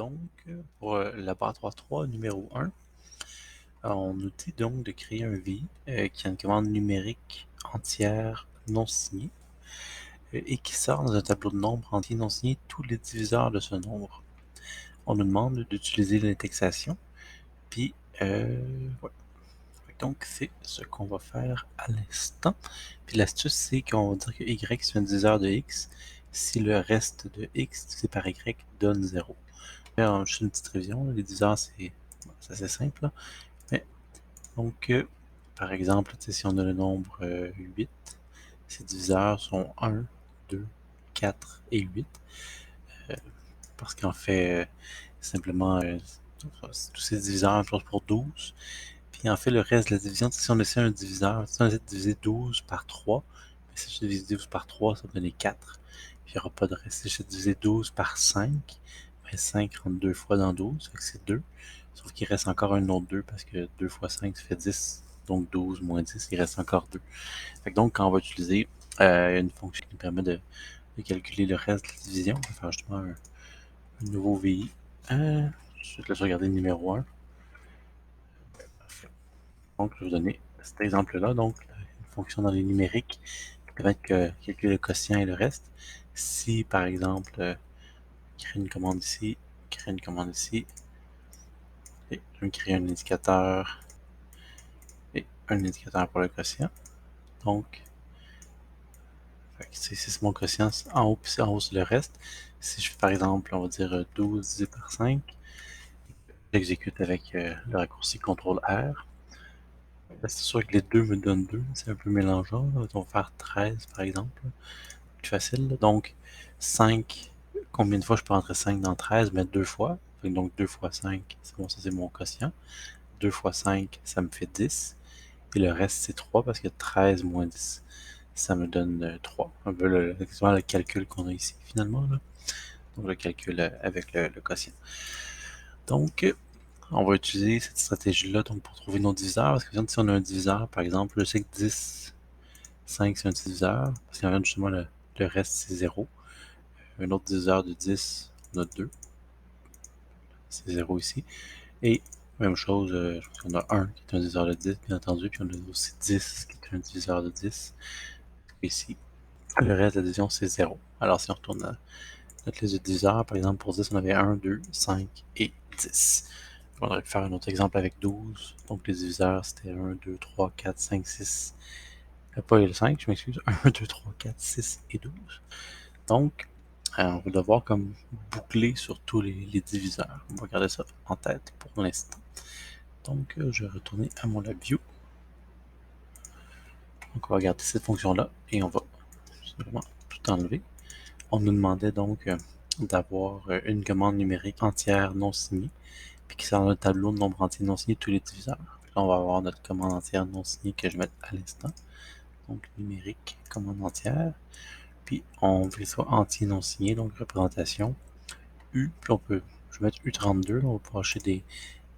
Donc, pour le laboratoire 3, numéro 1, on nous dit donc de créer un VI qui a une commande numérique entière non signée et qui sort dans un tableau de nombres entier non signé tous les diviseurs de ce nombre. On nous demande d'utiliser l'indexation, puis ouais. Donc, c'est ce qu'on va faire à l'instant. Puis l'astuce, c'est qu'on va dire que y c'est un diviseur de x si le reste de x divisé par y donne 0. Juste une petite révision, les diviseurs, c'est assez simple. Là. Mais, donc, par exemple, si on a le nombre 8, ces diviseurs sont 1, 2, 4 et 8. Parce qu'en fait, simplement, tous ces diviseurs, même chose pour 12. Puis en fait, le reste de la division, si on essaie un diviseur, si on essaie de diviser 12 par 3, mais si je divise 12 par 3, ça va donner 4. Puis il n'y aura pas de reste. Si je divise 12 par 5, ben 5 rentre 2 fois dans 12, donc c'est 2. Sauf qu'il reste encore un autre 2 parce que 2 fois 5, ça fait 10. Donc 12 moins 10, il reste encore 2. Fait que donc, quand on va utiliser une fonction qui nous permet de calculer le reste de la division, on va faire justement un nouveau VI. Je vais regarder le numéro 1. Donc, je vais vous donner cet exemple-là. Donc, une fonction dans les numériques qui permet de calculer le quotient et le reste. Si, par exemple, créer une commande ici, créer une commande ici, et je vais créer un indicateur et un indicateur pour le quotient. Donc, c'est mon quotient en haut, puis en haut, c'est le reste. Si je fais, par exemple, on va dire 12 divisé par 5, j'exécute avec le raccourci CTRL-R. C'est sûr que les deux me donnent 2, c'est un peu mélangeant. On va faire 13 par exemple, plus facile. Donc 5, combien de fois je peux rentrer 5 dans 13? Mais 2 fois. Donc 2 fois 5, c'est bon, ça c'est mon quotient. 2 fois 5, ça me fait 10. Et le reste c'est 3 parce que 13 moins 10, ça me donne 3. Un peu le calcul qu'on a ici finalement. Là. Donc le calcul avec le quotient. Donc on va utiliser cette stratégie-là donc, pour trouver nos diviseurs. Parce que si on a un diviseur, par exemple, je sais que 10, 5 c'est un diviseur. Parce qu'en fait, justement, le reste c'est 0. Un autre diviseur de 10, on a 2. C'est 0 ici. Et même chose, je pense qu'on a 1 qui est un diviseur de 10, bien entendu. Puis on a aussi 10 qui est un diviseur de 10. Ici, le reste de la division c'est 0. Alors si on retourne à notre liste de diviseurs, par exemple pour 10, on avait 1, 2, 5 et 10. On aurait pu faire un autre exemple avec 12. Donc les diviseurs, c'était 1, 2, 3, 4, 5, 6. Pas le 5, je m'excuse. 1, 2, 3, 4, 6 et 12. Donc, on va devoir comme boucler sur tous les diviseurs. On va garder ça en tête pour l'instant. Donc, je vais retourner à mon LabVIEW. Donc, on va garder cette fonction-là et on va simplement tout enlever. On nous demandait donc d'avoir une commande numérique entière non signée, puis qui sort dans le tableau de nombre entier non signé tous les diviseurs. Là, on va avoir notre commande entière non signée que je vais mettre à l'instant. Donc, numérique, commande entière. Puis, on veut soit entier non signé, donc représentation. U, puis je vais mettre U32, là, on va pouvoir acheter des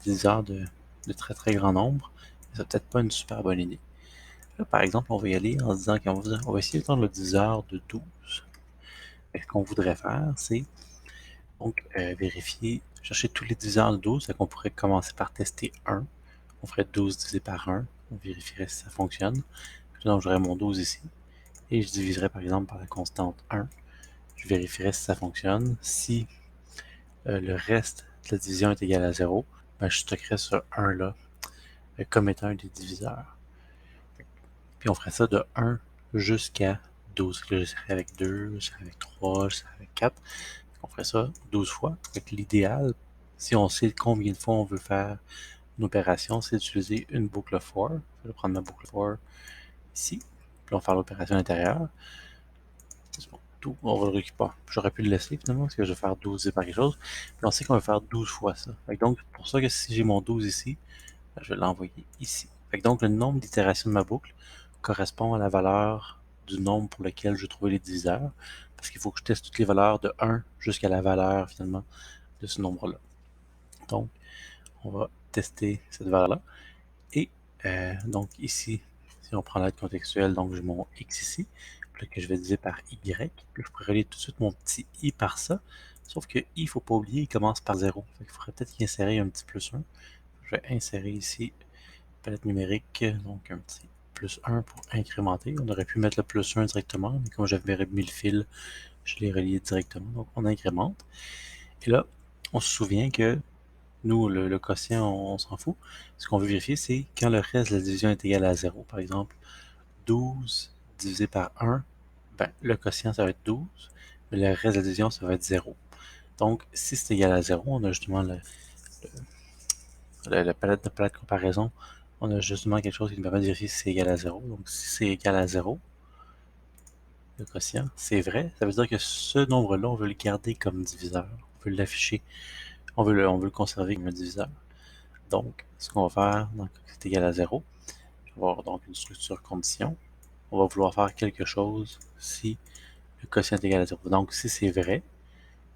diviseurs de très très grand nombre. C'est peut-être pas une super bonne idée. Là, par exemple, on va y aller en se disant qu'on va essayer de prendre le diviseur de 12. Et ce qu'on voudrait faire, c'est donc vérifier, chercher tous les diviseurs de 12, c'est qu'on pourrait commencer par tester 1. On ferait 12 divisé par 1, on vérifierait si ça fonctionne. Puis donc j'aurais mon 12 ici. Et je diviserais par exemple par la constante 1. Je vérifierais si ça fonctionne. Si le reste de la division est égal à 0, ben, je stockerais ce 1 là comme étant un des diviseurs. Puis on ferait ça de 1 jusqu'à 12. Là, je serais avec 2, je serais avec 3, je serais avec 4. On ferait ça 12 fois. L'idéal, si on sait combien de fois on veut faire une opération, c'est d'utiliser une boucle for. Je vais prendre ma boucle for ici. Puis on va faire l'opération intérieure. Bon, tout, on va le récupérer. J'aurais pu le laisser finalement parce que je vais faire 12 par quelque chose. Puis on sait qu'on va faire 12 fois ça. Donc, pour ça que si j'ai mon 12 ici, je vais l'envoyer ici. Donc, le nombre d'itérations de ma boucle correspond à la valeur du nombre pour lequel je trouvais les diviseurs. Parce qu'il faut que je teste toutes les valeurs de 1 jusqu'à la valeur finalement de ce nombre-là. Donc, on va tester cette valeur-là. Et donc ici, si on prend l'aide contextuelle, donc j'ai mon x ici, puis que je vais diviser par y, puis je pourrais relier tout de suite mon petit i par ça. Sauf que i, il ne faut pas oublier, il commence par 0. Il faudrait peut-être y insérer un petit plus 1. Je vais insérer ici palette numérique, donc un petit plus 1 pour incrémenter. On aurait pu mettre le plus 1 directement, mais comme j'avais mis le fil, je l'ai relié directement. Donc on incrémente. Et là, on se souvient que nous, le quotient, on s'en fout. Ce qu'on veut vérifier, c'est quand le reste de la division est égal à 0. Par exemple, 12 divisé par 1, ben, le quotient, ça va être 12, mais le reste de la division, ça va être 0. Donc, si c'est égal à 0, on a justement la palette de comparaison. On a justement quelque chose qui nous permet de vérifier si c'est égal à 0. Donc, si c'est égal à 0, le quotient, c'est vrai. Ça veut dire que ce nombre-là, on veut le garder comme diviseur. On veut l'afficher. On veut le conserver comme un diviseur. Donc, ce qu'on va faire, donc, c'est égal à 0. On va avoir donc une structure condition. On va vouloir faire quelque chose si le quotient est égal à 0. Donc, si c'est vrai,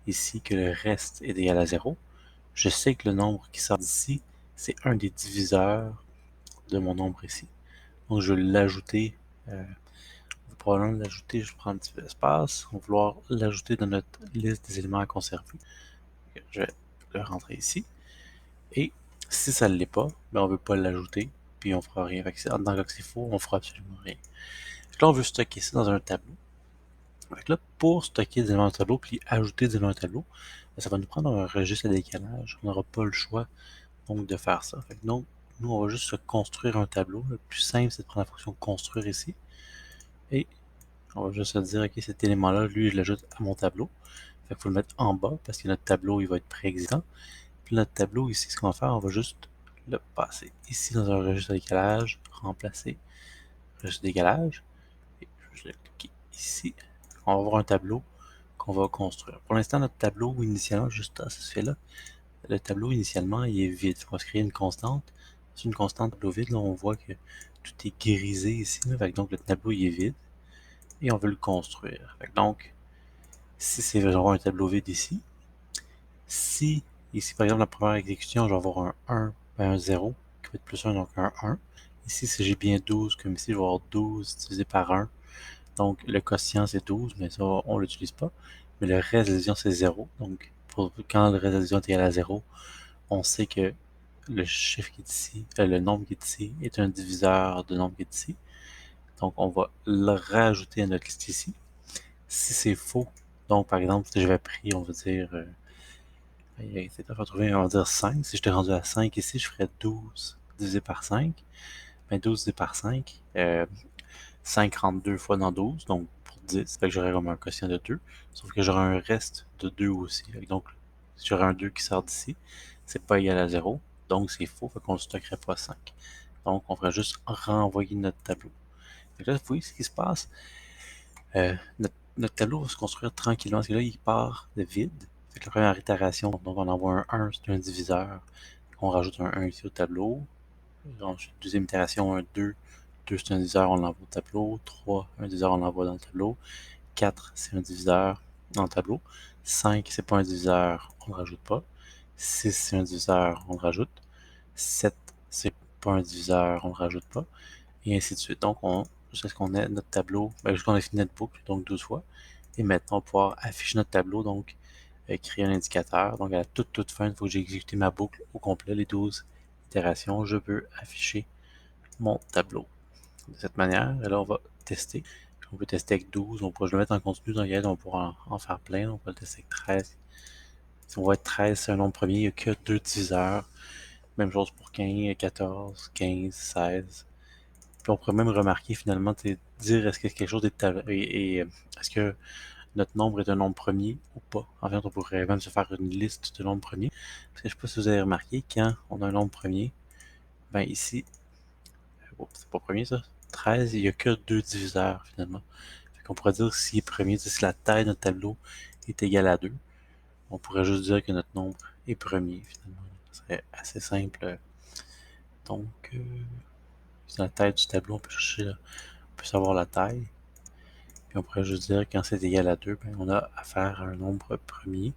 ici, que le reste est égal à 0, je sais que le nombre qui sort d'ici, c'est un des diviseurs de mon nombre ici. Donc, je vais l'ajouter. On va probablement l'ajouter, je prends un petit peu d'espace. On va vouloir l'ajouter dans notre liste des éléments à conserver. Je vais le rentrer ici. Et si ça ne l'est pas, ben on ne veut pas l'ajouter, puis on ne fera rien. Dans le cas que c'est faux, on ne fera absolument rien. Donc là, on veut stocker ça dans un tableau. Donc là, pour stocker des éléments dans un tableau, puis ajouter des éléments dans un tableau, ben, ça va nous prendre un registre à décalage. On n'aura pas le choix donc de faire ça. Donc, nous, on va juste se construire un tableau. Le plus simple, c'est de prendre la fonction construire ici. Et on va juste se dire, ok, cet élément-là, lui, je l'ajoute à mon tableau. Il faut le mettre en bas parce que notre tableau, il va être préexistant. Puis notre tableau, ici, ce qu'on va faire, on va juste le passer ici dans un registre de décalage, remplacer registre de décalage. Et je vais le cliquer ici. On va avoir un tableau qu'on va construire. Pour l'instant, notre tableau, initialement, juste à ce fait-là, le tableau, initialement, il est vide. On va se créer une constante. C'est une constante tableau vide. Là, on voit que tout est grisé ici. Là. Donc, le tableau, il est vide. Et on veut le construire. Donc, si c'est j'aurai un tableau vide ici, si ici par exemple la première exécution, je vais avoir un 1, ben un 0 qui va être plus 1, donc un 1. Ici, si j'ai bien 12, comme ici, je vais avoir 12 divisé par 1. Donc le quotient c'est 12, mais ça on ne l'utilise pas. Mais le reste de la division c'est 0. Donc quand le reste de la division est égal à 0, on sait que le chiffre qui est ici, le nombre qui est ici, est un diviseur de nombre qui est ici. Donc on va le rajouter à notre liste ici. Si c'est faux, donc par exemple, si j'avais pris, on va dire, c'est à retrouver, on va dire 5. Si j'étais rendu à 5 ici, je ferais 12 divisé par 5. Ben 12 divisé par 5, 5 rentre 2 fois dans 12, donc pour 10, fait que j'aurais comme un quotient de 2. Sauf que j'aurais un reste de 2 aussi. Donc, si j'aurais un 2 qui sort d'ici, c'est pas égal à 0, donc c'est faux, fait qu'on ne stockerait pas 5. Donc, on ferait juste renvoyer notre tableau. Et là, vous voyez ce qui se passe. Notre tableau va se construire tranquillement, parce que là, il part de vide. Fait que la première itération, donc on envoie un 1, c'est un diviseur. On rajoute un 1 ici au tableau. Ensuite, deuxième itération, un 2. 2, c'est un diviseur, on l'envoie au tableau. 3, un diviseur, on l'envoie dans le tableau. 4, c'est un diviseur dans le tableau. 5, c'est pas un diviseur, on ne rajoute pas. 6, c'est un diviseur, on le rajoute. 7, c'est pas un diviseur, on ne rajoute pas. Et ainsi de suite. Donc, jusqu'à ce qu'on ait notre tableau, jusqu'à ce qu'on ait fini notre boucle, donc 12 fois. Et maintenant, on va pouvoir afficher notre tableau, donc créer un indicateur. Donc, à la toute fin, il faut que j'ai exécuté ma boucle au complet, les 12 itérations. Je veux afficher mon tableau de cette manière. Et là, on va tester. On peut tester avec 12. On pourra le mettre en continu dans Guide. On pourra en faire plein. On peut le tester avec 13. Si on va être 13, c'est un nombre premier. Il n'y a que 2 diviseurs. Même chose pour 15, 14, 15, 16. Puis on pourrait même remarquer finalement, dire est-ce que quelque chose est est-ce que notre nombre est un nombre premier ou pas. En fait, on pourrait même se faire une liste de nombres premiers. Parce que je ne sais pas si vous avez remarqué, quand on a un nombre premier, ben ici, c'est pas premier ça, 13, il n'y a que 2 diviseurs finalement. Fait qu'on pourrait dire s'il est premier, si la taille de notre tableau est égale à 2, on pourrait juste dire que notre nombre est premier finalement. Ce serait assez simple. Donc, c'est la taille du tableau, on peut chercher, on peut savoir la taille. Puis on pourrait juste dire quand c'est égal à 2, ben, on a affaire à un nombre premier.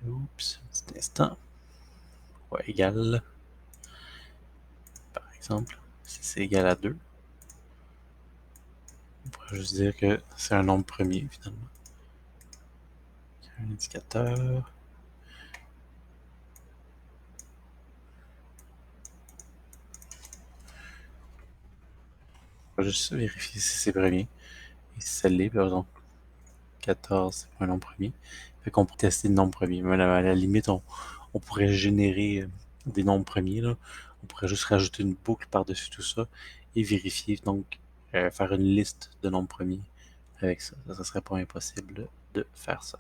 Oups, un petit instant. Ouais, égal, par exemple, si c'est égal à 2, on pourrait juste dire que c'est un nombre premier finalement. un indicateur. On va juste vérifier si c'est premier. Et si ça l'est, par exemple, 14, c'est pas un nombre premier. Fait qu'on peut tester le nombre premier. Mais à la limite, on pourrait générer des nombres premiers, là. On pourrait juste rajouter une boucle par-dessus tout ça et vérifier, donc faire une liste de nombres premiers avec ça. Ça serait pas impossible de faire ça.